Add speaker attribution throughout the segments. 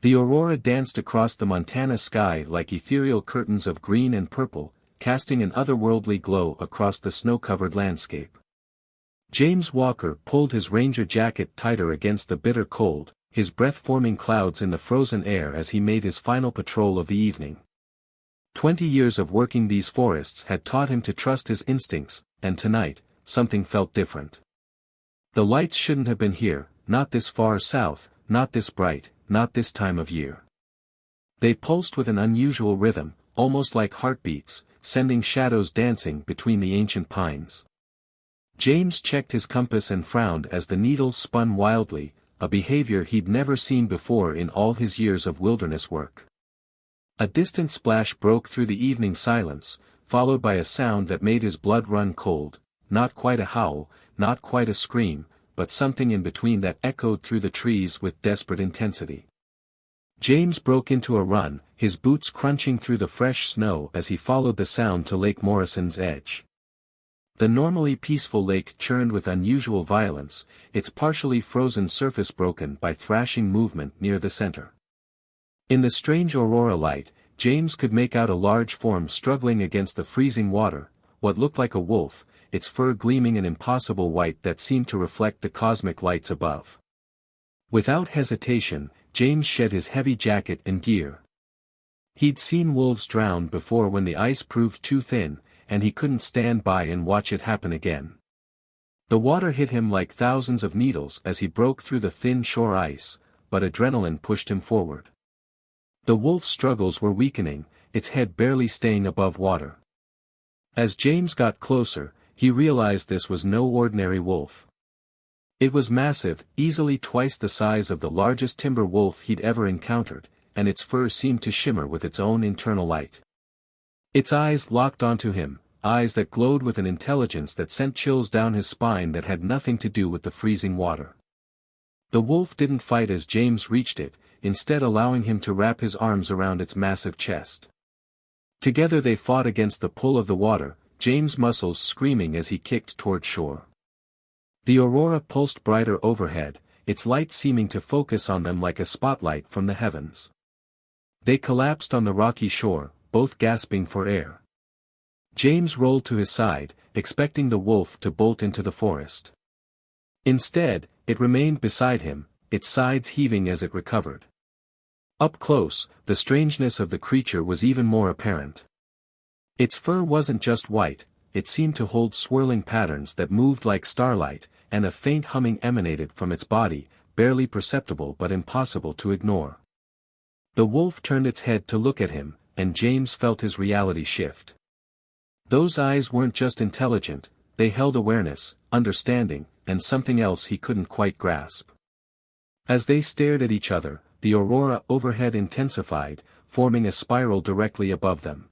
Speaker 1: The aurora danced across the Montana sky like ethereal curtains of green and purple, casting an otherworldly glow across the snow-covered landscape. James Walker pulled his ranger jacket tighter against the bitter cold, his breath forming clouds in the frozen air as he made his final patrol of the evening. 20 years of working these forests had taught him to trust his instincts, and tonight, something felt different. The lights shouldn't have been here, not this far south, not this bright, not this time of year. They pulsed with an unusual rhythm, almost like heartbeats, sending shadows dancing between the ancient pines. James checked his compass and frowned as the needle spun wildly, a behavior he'd never seen before in all his years of wilderness work. A distant splash broke through the evening silence, followed by a sound that made his blood run cold, not quite a howl, not quite a scream, but something in between that echoed through the trees with desperate intensity. James broke into a run, his boots crunching through the fresh snow as he followed the sound to Lake Morrison's edge. The normally peaceful lake churned with unusual violence, its partially frozen surface broken by thrashing movement near the center. In the strange aurora light, James could make out a large form struggling against the freezing water, what looked like a wolf, its fur gleaming an impossible white that seemed to reflect the cosmic lights above. Without hesitation, James shed his heavy jacket and gear. He'd seen wolves drown before when the ice proved too thin, and he couldn't stand by and watch it happen again. The water hit him like thousands of needles as he broke through the thin shore ice, but adrenaline pushed him forward. The wolf's struggles were weakening, its head barely staying above water. As James got closer, he realized this was no ordinary wolf. It was massive, easily twice the size of the largest timber wolf he'd ever encountered, and its fur seemed to shimmer with its own internal light. Its eyes locked onto him, eyes that glowed with an intelligence that sent chills down his spine that had nothing to do with the freezing water. The wolf didn't fight as James reached it, instead allowing him to wrap his arms around its massive chest. Together they fought against the pull of the water, James' muscles screaming as he kicked toward shore. The aurora pulsed brighter overhead, its light seeming to focus on them like a spotlight from the heavens. They collapsed on the rocky shore, both gasping for air. James rolled to his side, expecting the wolf to bolt into the forest. Instead, it remained beside him, its sides heaving as it recovered. Up close, the strangeness of the creature was even more apparent. Its fur wasn't just white, it seemed to hold swirling patterns that moved like starlight, and a faint humming emanated from its body, barely perceptible but impossible to ignore. The wolf turned its head to look at him, and James felt his reality shift. Those eyes weren't just intelligent, they held awareness, understanding, and something else he couldn't quite grasp. As they stared at each other, the aurora overhead intensified, forming a spiral directly above them.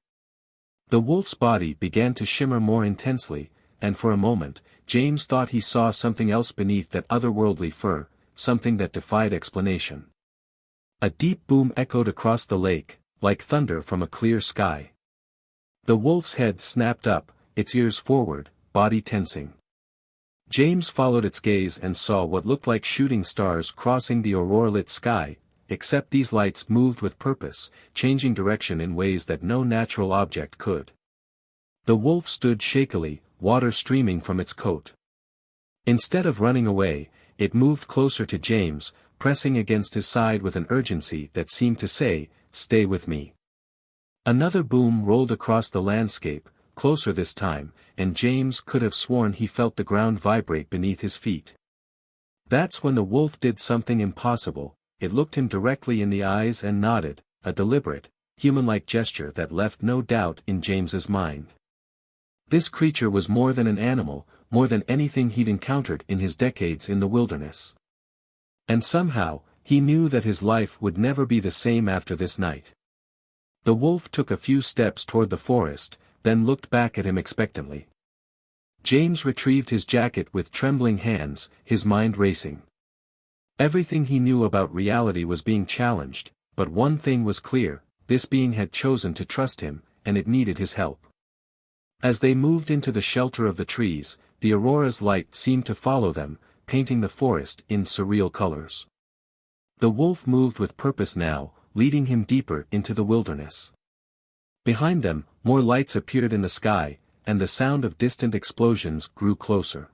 Speaker 1: The wolf's body began to shimmer more intensely, and for a moment, James thought he saw something else beneath that otherworldly fur, something that defied explanation. A deep boom echoed across the lake, like thunder from a clear sky. The wolf's head snapped up, its ears forward, body tensing. James followed its gaze and saw what looked like shooting stars crossing the aurora-lit sky, except these lights moved with purpose, changing direction in ways that no natural object could. The wolf stood shakily, water streaming from its coat. Instead of running away, it moved closer to James, pressing against his side with an urgency that seemed to say, "Stay with me." Another boom rolled across the landscape, closer this time, and James could have sworn he felt the ground vibrate beneath his feet. That's when the wolf did something impossible. It looked him directly in the eyes and nodded, a deliberate, human-like gesture that left no doubt in James's mind. This creature was more than an animal, more than anything he'd encountered in his decades in the wilderness. And somehow, he knew that his life would never be the same after this night. The wolf took a few steps toward the forest, then looked back at him expectantly. James retrieved his jacket with trembling hands, his mind racing. Everything he knew about reality was being challenged, but one thing was clear, this being had chosen to trust him, and it needed his help. As they moved into the shelter of the trees, the aurora's light seemed to follow them, painting the forest in surreal colors. The wolf moved with purpose now, leading him deeper into the wilderness. Behind them, more lights appeared in the sky, and the sound of distant explosions grew closer.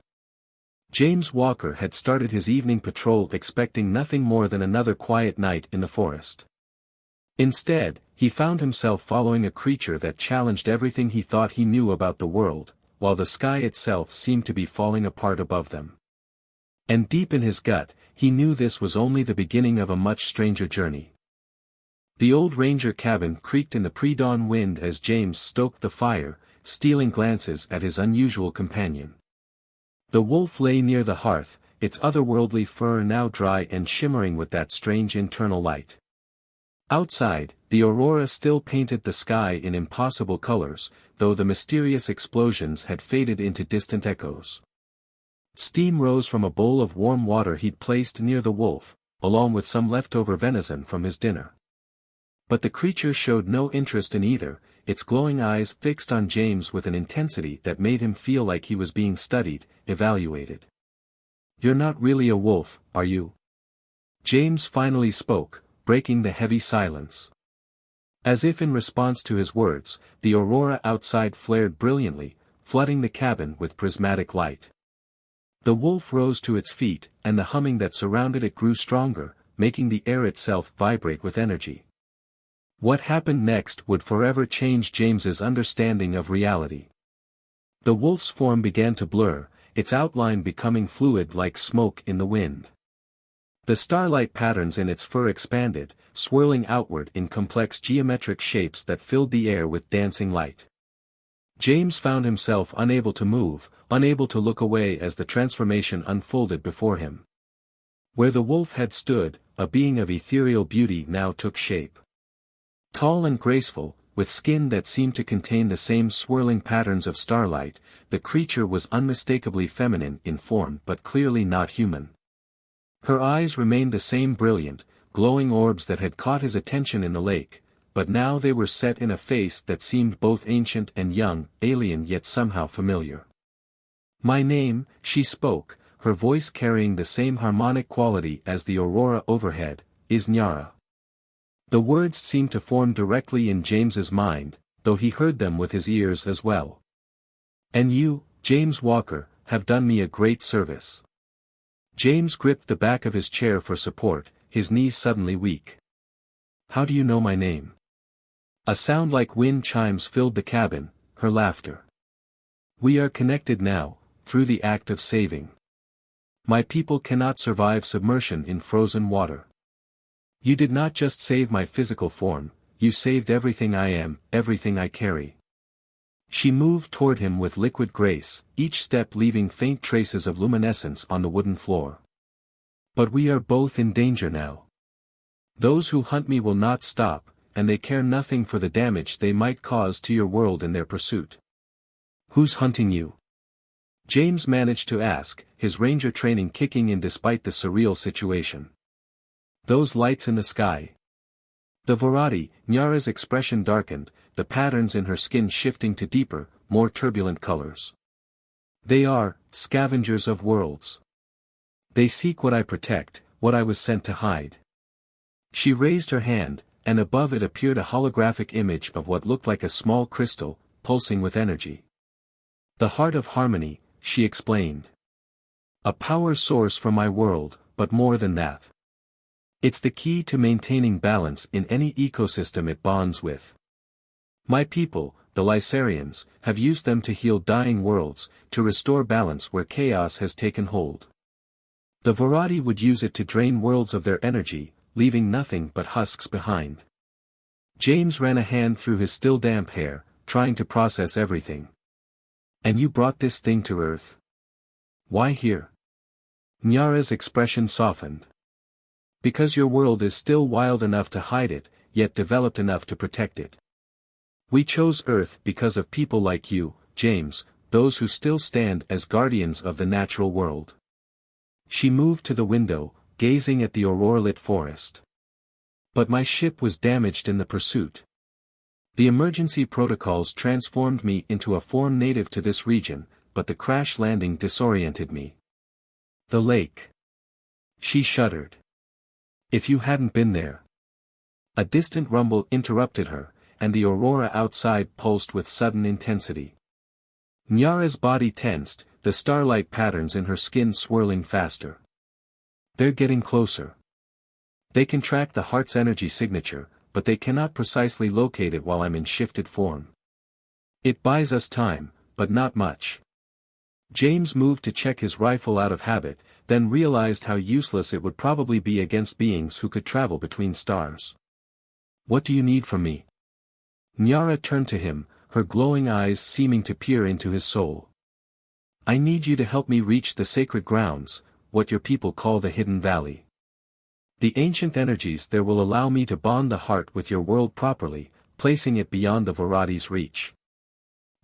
Speaker 1: James Walker had started his evening patrol expecting nothing more than another quiet night in the forest. Instead, he found himself following a creature that challenged everything he thought he knew about the world, while the sky itself seemed to be falling apart above them. And deep in his gut, he knew this was only the beginning of a much stranger journey. The old ranger cabin creaked in the pre-dawn wind as James stoked the fire, stealing glances at his unusual companion. The wolf lay near the hearth, its otherworldly fur now dry and shimmering with that strange internal light. Outside, the aurora still painted the sky in impossible colors, though the mysterious explosions had faded into distant echoes. Steam rose from a bowl of warm water he'd placed near the wolf, along with some leftover venison from his dinner. But the creature showed no interest in either, its glowing eyes fixed on James with an intensity that made him feel like he was being studied, evaluated. "You're not really a wolf, are you?" James finally spoke, breaking the heavy silence. As if in response to his words, the aurora outside flared brilliantly, flooding the cabin with prismatic light. The wolf rose to its feet, and the humming that surrounded it grew stronger, making the air itself vibrate with energy. What happened next would forever change James's understanding of reality. The wolf's form began to blur, its outline becoming fluid like smoke in the wind. The starlight patterns in its fur expanded, swirling outward in complex geometric shapes that filled the air with dancing light. James found himself unable to move, unable to look away as the transformation unfolded before him. Where the wolf had stood, a being of ethereal beauty now took shape. Tall and graceful, with skin that seemed to contain the same swirling patterns of starlight, the creature was unmistakably feminine in form but clearly not human. Her eyes remained the same brilliant, glowing orbs that had caught his attention in the lake, but now they were set in a face that seemed both ancient and young, alien yet somehow familiar. "My name," she spoke, her voice carrying the same harmonic quality as the aurora overhead, "is Nyara." The words seemed to form directly in James's mind, though he heard them with his ears as well. "And you, James Walker, have done me a great service." James gripped the back of his chair for support, his knees suddenly weak. "How do you know my name?" A sound like wind chimes filled the cabin, her laughter. "We are connected now, through the act of saving. My people cannot survive submersion in frozen water. You did not just save my physical form, you saved everything I am, everything I carry." She moved toward him with liquid grace, each step leaving faint traces of luminescence on the wooden floor. "But we are both in danger now. Those who hunt me will not stop, and they care nothing for the damage they might cause to your world in their pursuit." "Who's hunting you?" James managed to ask, his ranger training kicking in despite the surreal situation. "Those lights in the sky." The Varati, Nyara's expression darkened, the patterns in her skin shifting to deeper, more turbulent colors. "They are scavengers of worlds. They seek what I protect, what I was sent to hide." She raised her hand, and above it appeared a holographic image of what looked like a small crystal, pulsing with energy. "The heart of harmony," she explained. "A power source for my world, but more than that. It's the key to maintaining balance in any ecosystem it bonds with. My people, the Lysarians, have used them to heal dying worlds, to restore balance where chaos has taken hold. The Varati would use it to drain worlds of their energy, leaving nothing but husks behind." James ran a hand through his still damp hair, trying to process everything. "And you brought this thing to Earth? Why here?" Nyara's expression softened. "Because your world is still wild enough to hide it, yet developed enough to protect it. We chose Earth because of people like you, James, those who still stand as guardians of the natural world." She moved to the window, gazing at the aurora-lit forest. "But my ship was damaged in the pursuit. The emergency protocols transformed me into a form native to this region, but the crash landing disoriented me. The lake." She shuddered. If you hadn't been there. A distant rumble interrupted her, and the aurora outside pulsed with sudden intensity. Nyara's body tensed, the starlight patterns in her skin swirling faster. They're getting closer. They can track the heart's energy signature, but they cannot precisely locate it while I'm in shifted form. It buys us time, but not much. James moved to check his rifle out of habit, then realized how useless it would probably be against beings who could travel between stars. What do you need from me? Nyara turned to him, her glowing eyes seeming to peer into his soul. I need you to help me reach the sacred grounds, what your people call the Hidden Valley. The ancient energies there will allow me to bond the heart with your world properly, placing it beyond the Varadi's reach.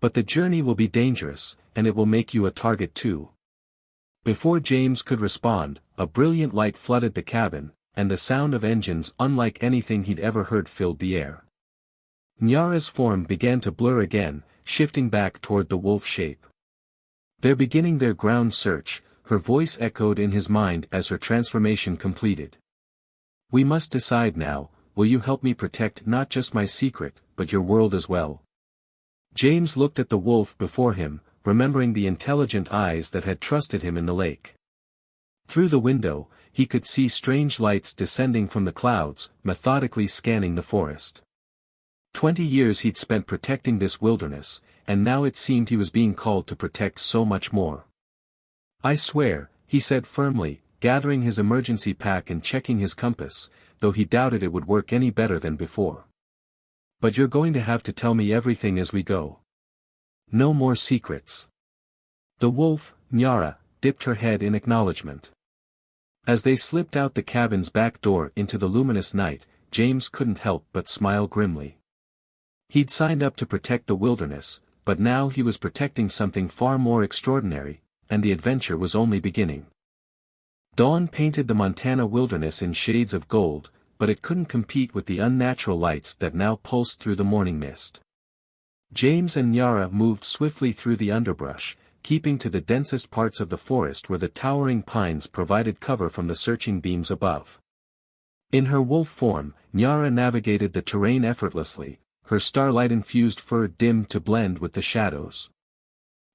Speaker 1: But the journey will be dangerous, and it will make you a target too. Before James could respond, a brilliant light flooded the cabin, and the sound of engines unlike anything he'd ever heard filled the air. Nyara's form began to blur again, shifting back toward the wolf shape. They're beginning their ground search, her voice echoed in his mind as her transformation completed. We must decide now, will you help me protect not just my secret, but your world as well? James looked at the wolf before him, remembering the intelligent eyes that had trusted him in the lake. Through the window, he could see strange lights descending from the clouds, methodically scanning the forest. 20 years he'd spent protecting this wilderness, and now it seemed he was being called to protect so much more. I swear, he said firmly, gathering his emergency pack and checking his compass, though he doubted it would work any better than before. But you're going to have to tell me everything as we go. No more secrets. The wolf, Nyara, dipped her head in acknowledgement. As they slipped out the cabin's back door into the luminous night, James couldn't help but smile grimly. He'd signed up to protect the wilderness, but now he was protecting something far more extraordinary, and the adventure was only beginning. Dawn painted the Montana wilderness in shades of gold, but it couldn't compete with the unnatural lights that now pulsed through the morning mist. James and Nyara moved swiftly through the underbrush, keeping to the densest parts of the forest where the towering pines provided cover from the searching beams above. In her wolf form, Nyara navigated the terrain effortlessly, her starlight-infused fur dimmed to blend with the shadows.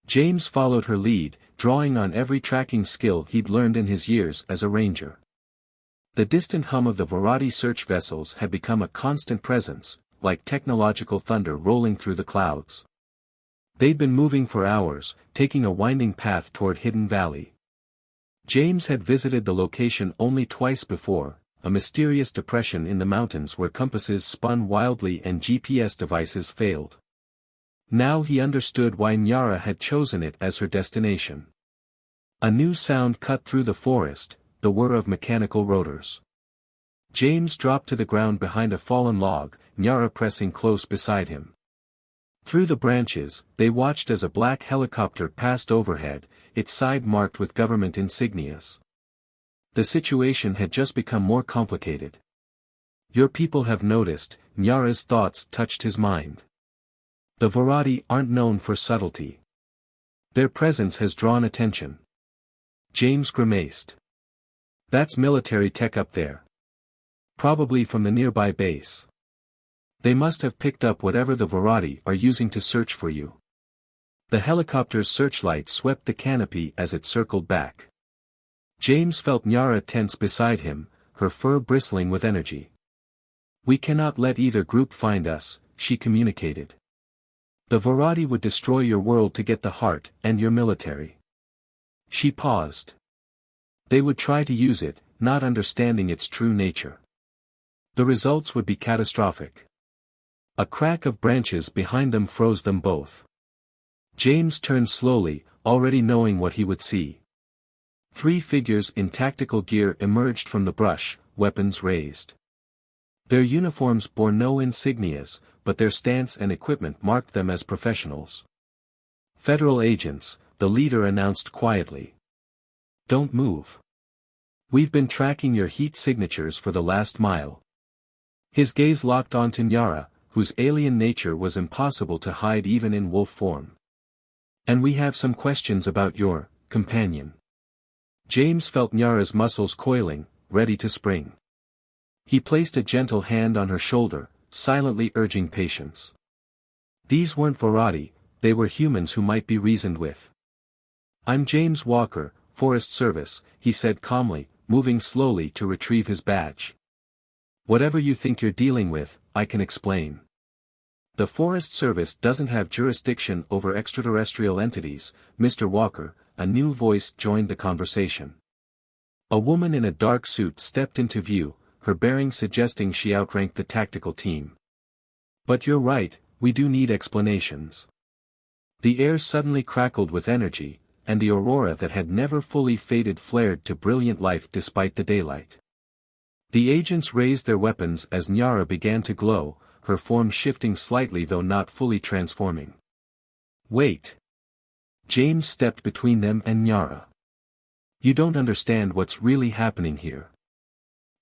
Speaker 1: James followed her lead, drawing on every tracking skill he'd learned in his years as a ranger. The distant hum of the Varadi search vessels had become a constant presence, like technological thunder rolling through the clouds. They'd been moving for hours, taking a winding path toward Hidden Valley. James had visited the location only twice before, a mysterious depression in the mountains where compasses spun wildly and GPS devices failed. Now he understood why Nyara had chosen it as her destination. A new sound cut through the forest, the whir of mechanical rotors. James dropped to the ground behind a fallen log, Nyara pressing close beside him. Through the branches, they watched as a black helicopter passed overhead, its side marked with government insignias. The situation had just become more complicated. Your people have noticed, Nyara's thoughts touched his mind. The Varadi aren't known for subtlety. Their presence has drawn attention. James grimaced. That's military tech up there. Probably from the nearby base. They must have picked up whatever the Varadi are using to search for you. The helicopter's searchlight swept the canopy as it circled back. James felt Nyara tense beside him, her fur bristling with energy. We cannot let either group find us, she communicated. The Varadi would destroy your world to get the heart, and your military. She paused. They would try to use it, not understanding its true nature. The results would be catastrophic. A crack of branches behind them froze them both. James turned slowly, already knowing what he would see. 3 figures in tactical gear emerged from the brush, weapons raised. Their uniforms bore no insignias, but their stance and equipment marked them as professionals. Federal agents, the leader announced quietly. Don't move. We've been tracking your heat signatures for the last mile. His gaze locked onto Nyara, whose alien nature was impossible to hide even in wolf form. And we have some questions about your companion. James felt Nyara's muscles coiling, ready to spring. He placed a gentle hand on her shoulder, silently urging patience. These weren't Varadi, they were humans who might be reasoned with. "I'm James Walker, Forest Service," he said calmly, moving slowly to retrieve his badge. "Whatever you think you're dealing with, I can explain. The Forest Service doesn't have jurisdiction over extraterrestrial entities, Mr. Walker." A new voice joined the conversation. A woman in a dark suit stepped into view, her bearing suggesting she outranked the tactical team. "But you're right, we do need explanations." The air suddenly crackled with energy, and the aurora that had never fully faded flared to brilliant life despite the daylight. The agents raised their weapons as Nyara began to glow, her form shifting slightly though not fully transforming. "Wait." James stepped between them and Nyara. "You don't understand what's really happening here.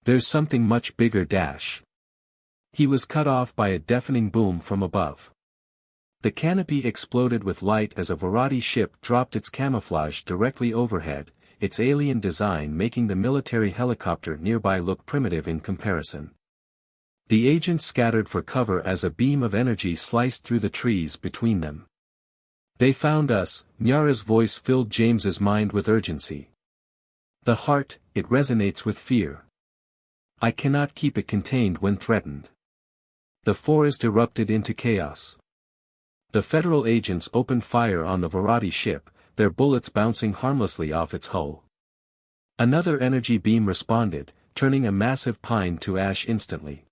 Speaker 1: There's something much bigger dash." He was cut off by a deafening boom from above. The canopy exploded with light as a Varadi ship dropped its camouflage directly overhead, its alien design making the military helicopter nearby look primitive in comparison. The agents scattered for cover as a beam of energy sliced through the trees between them. "They found us," Nyara's voice filled James's mind with urgency. "The heart, it resonates with fear. I cannot keep it contained when threatened." The forest erupted into chaos. The Federal agents opened fire on the Varadi ship, their bullets bouncing harmlessly off its hull. Another energy beam responded, turning a massive pine to ash instantly.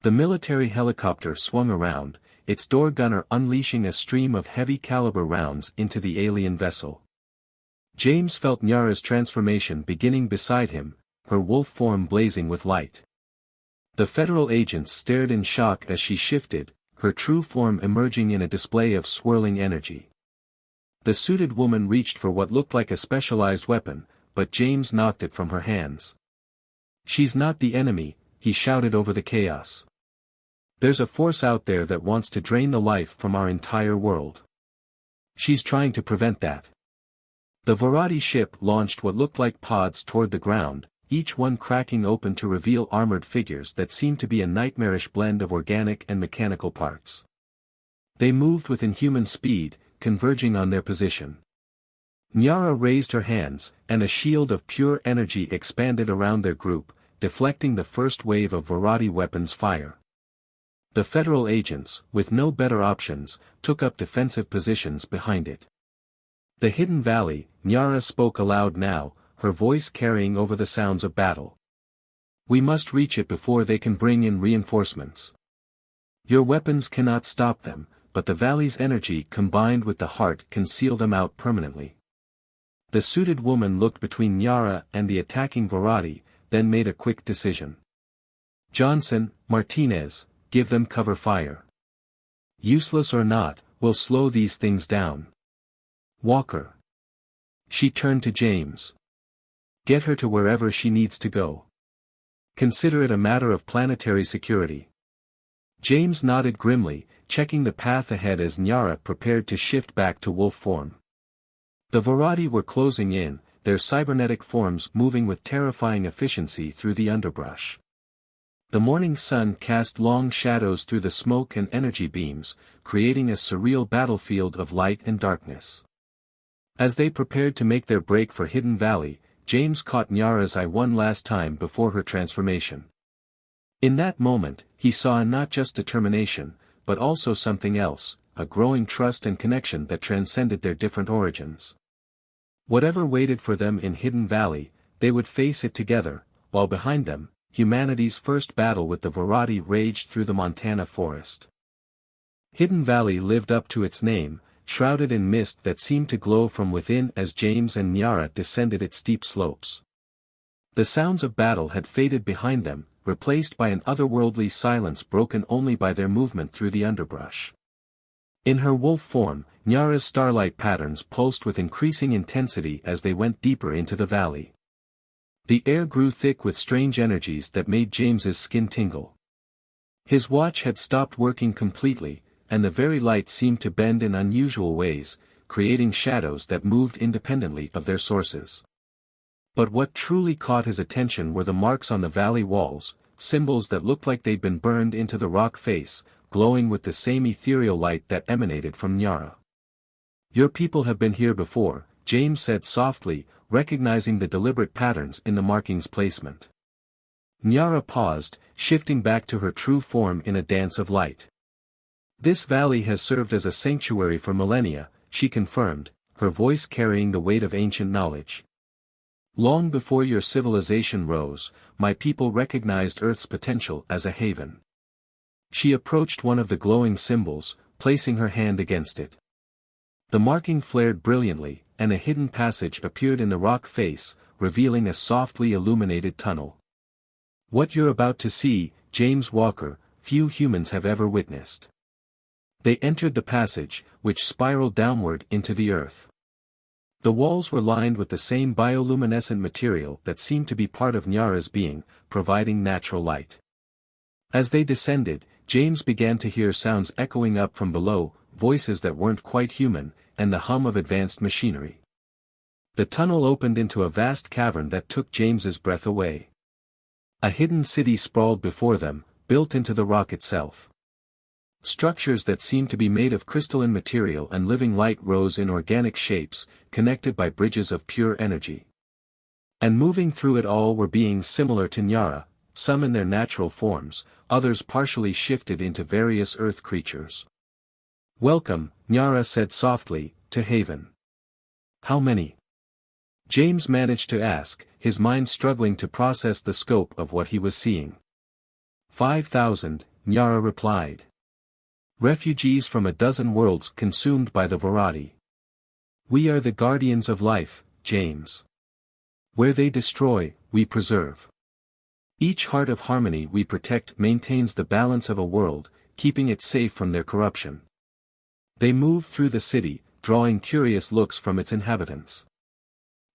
Speaker 1: The military helicopter swung around, its door gunner unleashing a stream of heavy-caliber rounds into the alien vessel. James felt Nyara's transformation beginning beside him, her wolf form blazing with light. The Federal agents stared in shock as she shifted, her true form emerging in a display of swirling energy. The suited woman reached for what looked like a specialized weapon, but James knocked it from her hands. "She's not the enemy," he shouted over the chaos. "There's a force out there that wants to drain the life from our entire world. She's trying to prevent that." The Varadi ship launched what looked like pods toward the ground, each one cracking open to reveal armored figures that seemed to be a nightmarish blend of organic and mechanical parts. They moved with inhuman speed, converging on their position. Nyara raised her hands, and a shield of pure energy expanded around their group, deflecting the first wave of Varadi weapons fire. The Federal agents, with no better options, took up defensive positions behind it. "The hidden valley," Nyara spoke aloud now, her voice carrying over the sounds of battle. "We must reach it before they can bring in reinforcements. Your weapons cannot stop them, but the valley's energy combined with the heart can seal them out permanently." The suited woman looked between Nyara and the attacking Varadi, then made a quick decision. "Johnson, Martinez, give them cover fire. Useless or not, we'll slow these things down. Walker." She turned to James. "Get her to wherever she needs to go. Consider it a matter of planetary security." James nodded grimly, checking the path ahead as Nyara prepared to shift back to wolf form. The Varadi were closing in, their cybernetic forms moving with terrifying efficiency through the underbrush. The morning sun cast long shadows through the smoke and energy beams, creating a surreal battlefield of light and darkness. As they prepared to make their break for Hidden Valley, James caught Nyara's eye one last time before her transformation. In that moment, he saw not just determination, but also something else, a growing trust and connection that transcended their different origins. Whatever waited for them in Hidden Valley, they would face it together, while behind them, humanity's first battle with the Varadi raged through the Montana forest. Hidden Valley lived up to its name, shrouded in mist that seemed to glow from within as James and Nyara descended its steep slopes. The sounds of battle had faded behind them, replaced by an otherworldly silence broken only by their movement through the underbrush. In her wolf form, Nyara's starlight patterns pulsed with increasing intensity as they went deeper into the valley. The air grew thick with strange energies that made James's skin tingle. His watch had stopped working completely, and the very light seemed to bend in unusual ways, creating shadows that moved independently of their sources. But what truly caught his attention were the marks on the valley walls, symbols that looked like they'd been burned into the rock face, glowing with the same ethereal light that emanated from Nyara. "Your people have been here before," James said softly, recognizing the deliberate patterns in the marking's placement. Nyara paused, shifting back to her true form in a dance of light. "This valley has served as a sanctuary for millennia," she confirmed, her voice carrying the weight of ancient knowledge. "Long before your civilization rose, my people recognized Earth's potential as a haven." She approached one of the glowing symbols, placing her hand against it. The marking flared brilliantly, and a hidden passage appeared in the rock face, revealing a softly illuminated tunnel. "What you're about to see, James Walker, few humans have ever witnessed." They entered the passage, which spiraled downward into the earth. The walls were lined with the same bioluminescent material that seemed to be part of Nyara's being, providing natural light. As they descended, James began to hear sounds echoing up from below, voices that weren't quite human, and the hum of advanced machinery. The tunnel opened into a vast cavern that took James's breath away. A hidden city sprawled before them, built into the rock itself. Structures that seemed to be made of crystalline material and living light rose in organic shapes, connected by bridges of pure energy. And moving through it all were beings similar to Nyara, some in their natural forms, others partially shifted into various earth creatures. "Welcome," Nyara said softly, "to Haven." "How many?" James managed to ask, his mind struggling to process the scope of what he was seeing. 5,000, Nyara replied. "Refugees from a dozen worlds consumed by the Varadi. We are the guardians of life, James. Where they destroy, we preserve. Each heart of harmony we protect maintains the balance of a world, keeping it safe from their corruption." They moved through the city, drawing curious looks from its inhabitants.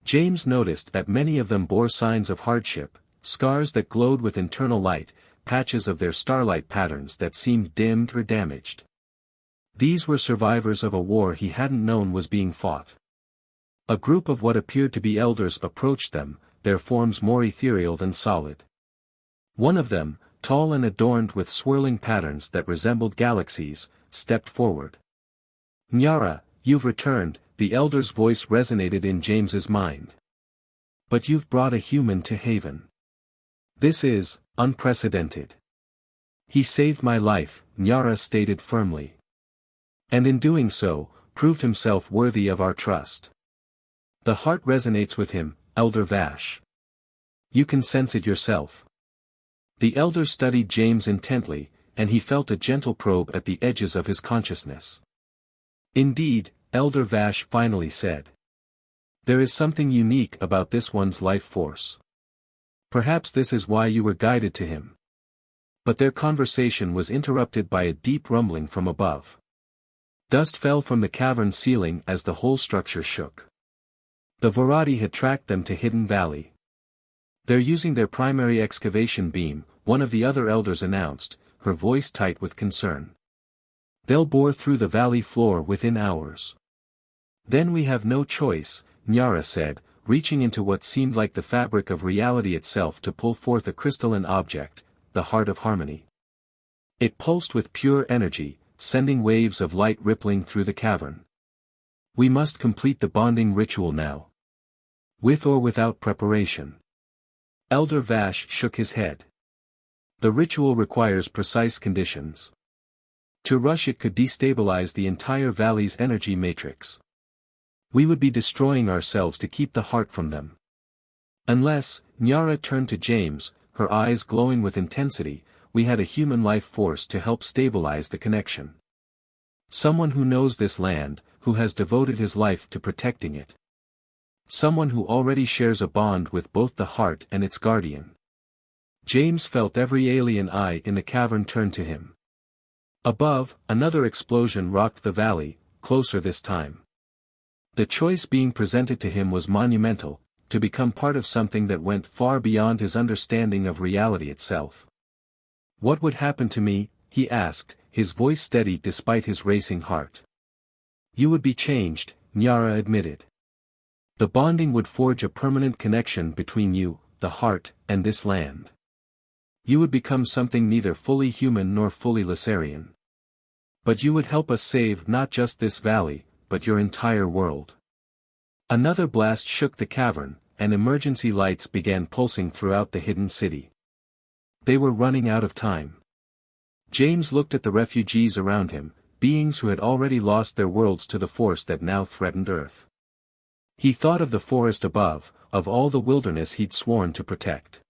Speaker 1: James noticed that many of them bore signs of hardship, scars that glowed with internal light, patches of their starlight patterns that seemed dimmed or damaged. These were survivors of a war he hadn't known was being fought. A group of what appeared to be elders approached them, their forms more ethereal than solid. One of them, tall and adorned with swirling patterns that resembled galaxies, stepped forward. "Nyara, you've returned," the elder's voice resonated in James's mind. "But you've brought a human to Haven. This is unprecedented." "He saved my life," Nyara stated firmly. "And in doing so, proved himself worthy of our trust. The heart resonates with him, Elder Vash. You can sense it yourself." The elder studied James intently, and he felt a gentle probe at the edges of his consciousness. "Indeed," Elder Vash finally said. "There is something unique about this one's life force. Perhaps this is why you were guided to him." But their conversation was interrupted by a deep rumbling from above. Dust fell from the cavern ceiling as the whole structure shook. The Varadi had tracked them to Hidden Valley. "They're using their primary excavation beam," one of the other elders announced, her voice tight with concern. "They'll bore through the valley floor within hours." "Then we have no choice," Nyara said, reaching into what seemed like the fabric of reality itself to pull forth a crystalline object, the Heart of Harmony. It pulsed with pure energy, sending waves of light rippling through the cavern. "We must complete the bonding ritual now. With or without preparation." Elder Vash shook his head. "The ritual requires precise conditions. To rush it could destabilize the entire valley's energy matrix. We would be destroying ourselves to keep the heart from them. Unless," Nyara turned to James, her eyes glowing with intensity, "we had a human life force to help stabilize the connection. Someone who knows this land, who has devoted his life to protecting it. Someone who already shares a bond with both the heart and its guardian." James felt every alien eye in the cavern turn to him. Above, another explosion rocked the valley, closer this time. The choice being presented to him was monumental, to become part of something that went far beyond his understanding of reality itself. "What would happen to me?" he asked, his voice steady despite his racing heart. "You would be changed," Nyara admitted. "The bonding would forge a permanent connection between you, the heart, and this land. You would become something neither fully human nor fully Lacerian. But you would help us save not just this valley, but your entire world. Another blast shook the cavern, and emergency lights began pulsing throughout the hidden city. They were running out of time. James looked at the refugees around him, beings who had already lost their worlds to the force that now threatened Earth. He thought of the forest above, of all the wilderness he'd sworn to protect.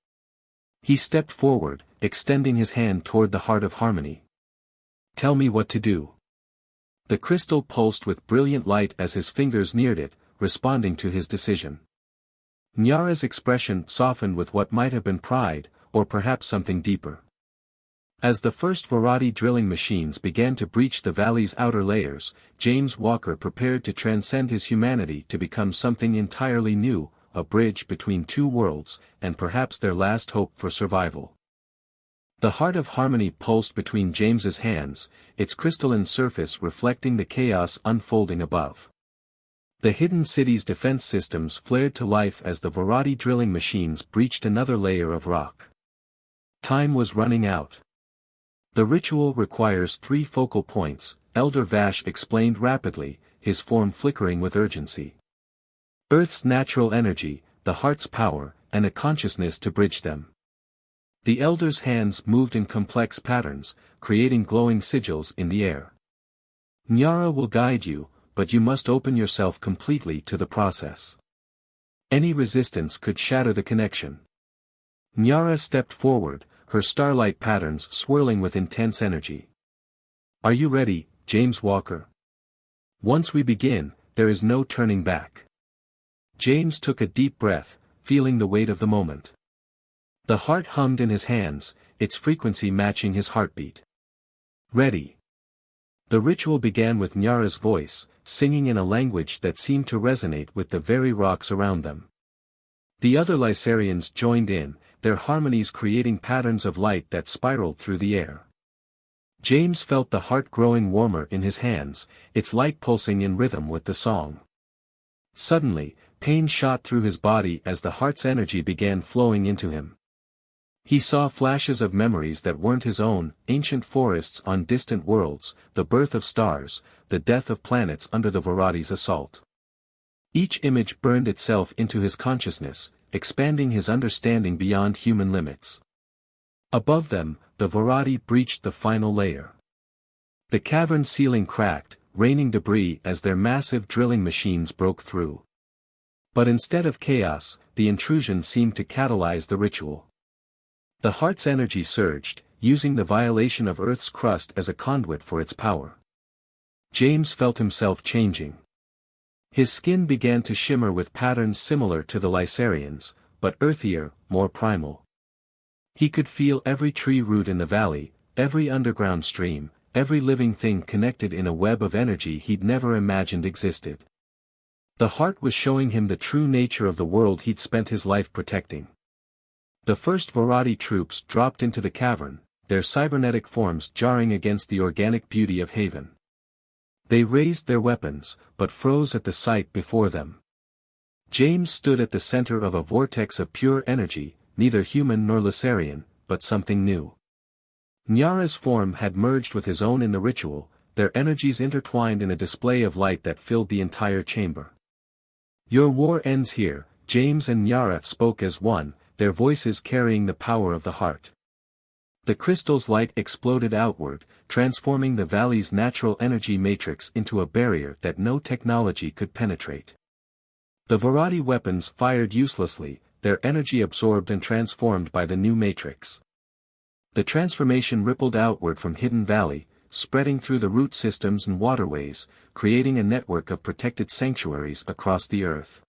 Speaker 1: He stepped forward, extending his hand toward the heart of harmony. "Tell me what to do." The crystal pulsed with brilliant light as his fingers neared it, responding to his decision. Nyara's expression softened with what might have been pride, or perhaps something deeper. As the first Varadi drilling machines began to breach the valley's outer layers, James Walker prepared to transcend his humanity to become something entirely new, a bridge between two worlds, and perhaps their last hope for survival. The heart of harmony pulsed between James's hands, its crystalline surface reflecting the chaos unfolding above. The hidden city's defense systems flared to life as the Varadi drilling machines breached another layer of rock. Time was running out. "The ritual requires 3 focal points," Elder Vash explained rapidly, his form flickering with urgency. "Earth's natural energy, the heart's power, and a consciousness to bridge them." The Elder's hands moved in complex patterns, creating glowing sigils in the air. "Nyara will guide you, but you must open yourself completely to the process. Any resistance could shatter the connection." Nyara stepped forward, her starlight patterns swirling with intense energy. "Are you ready, James Walker? Once we begin, there is no turning back." James took a deep breath, feeling the weight of the moment. The heart hummed in his hands, its frequency matching his heartbeat. "Ready." The ritual began with Nyara's voice, singing in a language that seemed to resonate with the very rocks around them. The other Lysarians joined in, their harmonies creating patterns of light that spiraled through the air. James felt the heart growing warmer in his hands, its light pulsing in rhythm with the song. Suddenly, pain shot through his body as the heart's energy began flowing into him. He saw flashes of memories that weren't his own, ancient forests on distant worlds, the birth of stars, the death of planets under the Varadi's assault. Each image burned itself into his consciousness, expanding his understanding beyond human limits. Above them, the Varadi breached the final layer. The cavern ceiling cracked, raining debris as their massive drilling machines broke through. But instead of chaos, the intrusion seemed to catalyze the ritual. The heart's energy surged, using the violation of Earth's crust as a conduit for its power. James felt himself changing. His skin began to shimmer with patterns similar to the Lysarians, but earthier, more primal. He could feel every tree root in the valley, every underground stream, every living thing connected in a web of energy he'd never imagined existed. The heart was showing him the true nature of the world he'd spent his life protecting. The first Varadi troops dropped into the cavern, their cybernetic forms jarring against the organic beauty of Haven. They raised their weapons, but froze at the sight before them. James stood at the center of a vortex of pure energy, neither human nor Lacerian, but something new. Nyara's form had merged with his own in the ritual, their energies intertwined in a display of light that filled the entire chamber. "Your war ends here," James and Nyara spoke as one, their voices carrying the power of the heart. The crystal's light exploded outward, transforming the valley's natural energy matrix into a barrier that no technology could penetrate. The Varadi weapons fired uselessly, their energy absorbed and transformed by the new matrix. The transformation rippled outward from Hidden Valley, spreading through the root systems and waterways, creating a network of protected sanctuaries across the Earth.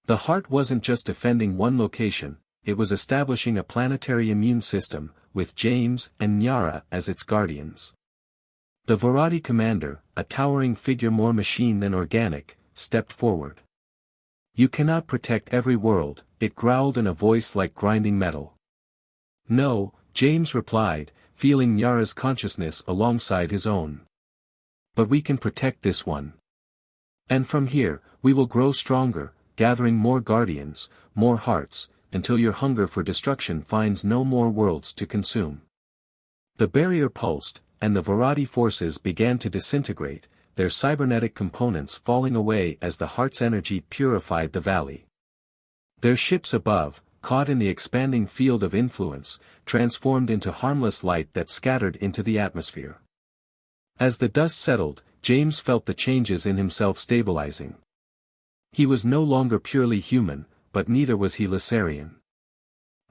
Speaker 1: The heart wasn't just defending one location, it was establishing a planetary immune system, with James and Nyara as its guardians. The Varadi commander, a towering figure more machine than organic, stepped forward. "You cannot protect every world," it growled in a voice like grinding metal. "No," James replied, feeling Nyara's consciousness alongside his own. "But we can protect this one. And from here, we will grow stronger, gathering more guardians, more hearts, until your hunger for destruction finds no more worlds to consume. The barrier pulsed, and the Varadi forces began to disintegrate, their cybernetic components falling away as the heart's energy purified the valley. Their ships above, caught in the expanding field of influence, transformed into harmless light that scattered into the atmosphere. As the dust settled, James felt the changes in himself stabilizing. He was no longer purely human, but neither was he Lissarian.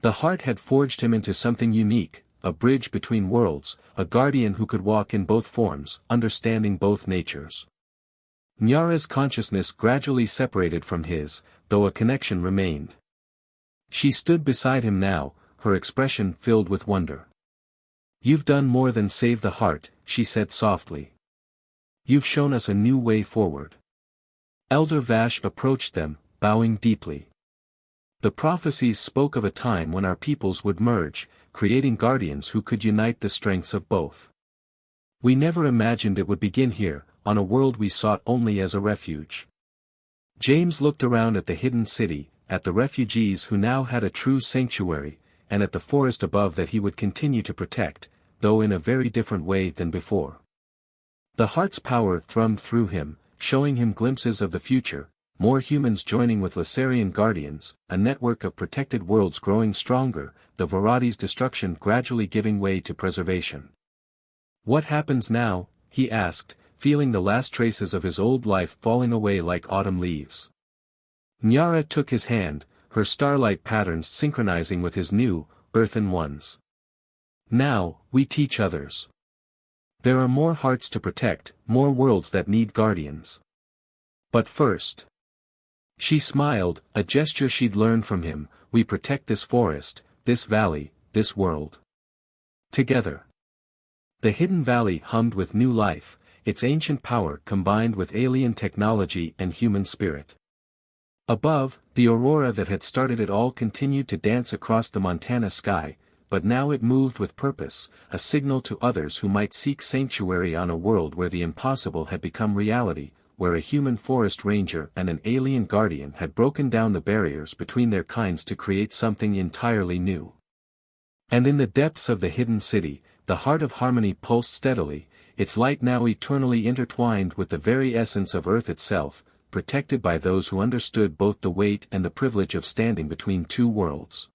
Speaker 1: The heart had forged him into something unique, a bridge between worlds, a guardian who could walk in both forms, understanding both natures. Nyara's consciousness gradually separated from his, though a connection remained. She stood beside him now, her expression filled with wonder. "You've done more than save the heart," she said softly. "You've shown us a new way forward." Elder Vash approached them, bowing deeply. "The prophecies spoke of a time when our peoples would merge, creating guardians who could unite the strengths of both. We never imagined it would begin here, on a world we sought only as a refuge." James looked around at the hidden city, at the refugees who now had a true sanctuary, and at the forest above that he would continue to protect, though in a very different way than before. The heart's power thrummed through him, showing him glimpses of the future, more humans joining with Lissarian guardians, a network of protected worlds growing stronger, the Varadi's destruction gradually giving way to preservation. "What happens now?" he asked, feeling the last traces of his old life falling away like autumn leaves. Nyara took his hand, her starlight patterns synchronizing with his new, earthen ones. "Now, we teach others. There are more hearts to protect, more worlds that need guardians. But first..." She smiled, a gesture she'd learned from him, "We protect this forest, this valley, this world. Together." The hidden valley hummed with new life, its ancient power combined with alien technology and human spirit. Above, the aurora that had started it all continued to dance across the Montana sky, but now it moved with purpose, a signal to others who might seek sanctuary on a world where the impossible had become reality, where a human forest ranger and an alien guardian had broken down the barriers between their kinds to create something entirely new. And in the depths of the hidden city, the heart of harmony pulsed steadily, its light now eternally intertwined with the very essence of Earth itself, protected by those who understood both the weight and the privilege of standing between two worlds.